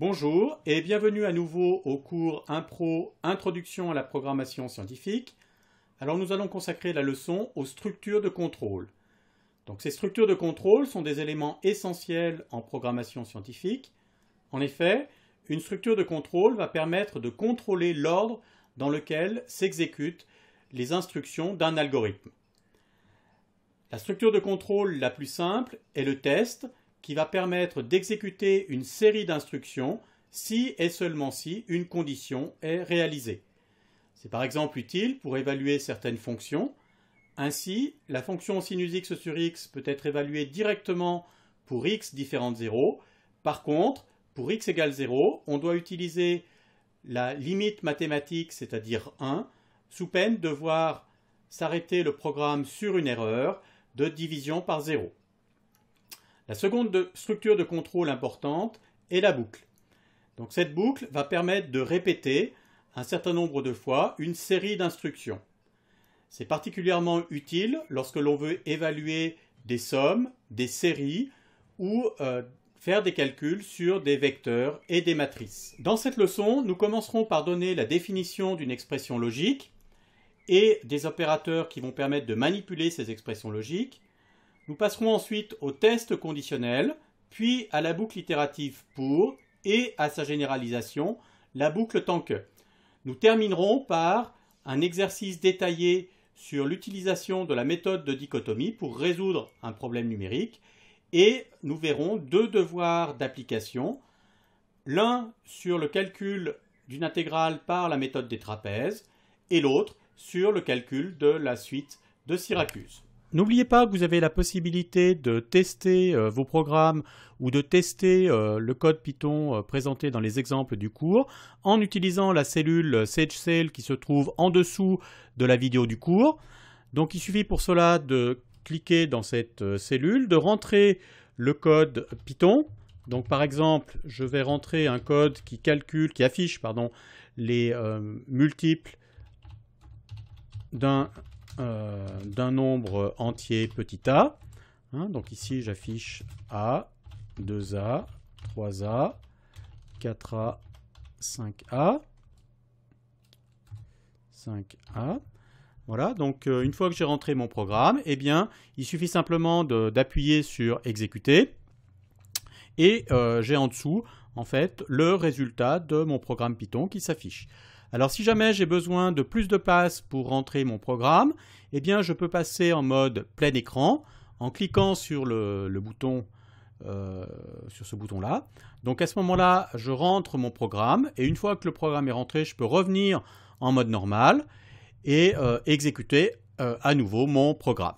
Bonjour et bienvenue à nouveau au cours Impro Introduction à la programmation scientifique. Alors nous allons consacrer la leçon aux structures de contrôle. Donc ces structures de contrôle sont des éléments essentiels en programmation scientifique. En effet, une structure de contrôle va permettre de contrôler l'ordre dans lequel s'exécutent les instructions d'un algorithme. La structure de contrôle la plus simple est le test, qui va permettre d'exécuter une série d'instructions si et seulement si une condition est réalisée. C'est par exemple utile pour évaluer certaines fonctions. Ainsi, la fonction sinus x sur x peut être évaluée directement pour x différent de 0. Par contre, pour x égale 0, on doit utiliser la limite mathématique, c'est-à-dire 1, sous peine de voir s'arrêter le programme sur une erreur de division par 0. La seconde structure de contrôle importante est la boucle. Donc cette boucle va permettre de répéter un certain nombre de fois une série d'instructions. C'est particulièrement utile lorsque l'on veut évaluer des sommes, des séries ou faire des calculs sur des vecteurs et des matrices. Dans cette leçon, nous commencerons par donner la définition d'une expression logique et des opérateurs qui vont permettre de manipuler ces expressions logiques. Nous passerons ensuite au test conditionnel, puis à la boucle itérative pour et à sa généralisation, la boucle tant que. Nous terminerons par un exercice détaillé sur l'utilisation de la méthode de dichotomie pour résoudre un problème numérique et nous verrons deux devoirs d'application, l'un sur le calcul d'une intégrale par la méthode des trapèzes et l'autre sur le calcul de la suite de Syracuse. N'oubliez pas que vous avez la possibilité de tester vos programmes ou de tester le code Python présenté dans les exemples du cours en utilisant la cellule SageCell qui se trouve en dessous de la vidéo du cours. Donc il suffit pour cela de cliquer dans cette cellule, de rentrer le code Python. Donc par exemple, je vais rentrer un code qui affiche les multiples d'un nombre entier petit a. Donc ici j'affiche a, 2a, 3a, 4a, 5a, 5a. Voilà, donc une fois que j'ai rentré mon programme, eh bien, il suffit simplement d'appuyer sur exécuter et j'ai en dessous en fait le résultat de mon programme Python qui s'affiche. Alors si jamais j'ai besoin de plus de place pour rentrer mon programme, eh bien je peux passer en mode plein écran en cliquant sur le bouton, sur ce bouton-là. Donc à ce moment-là, je rentre mon programme et une fois que le programme est rentré, je peux revenir en mode normal et exécuter à nouveau mon programme.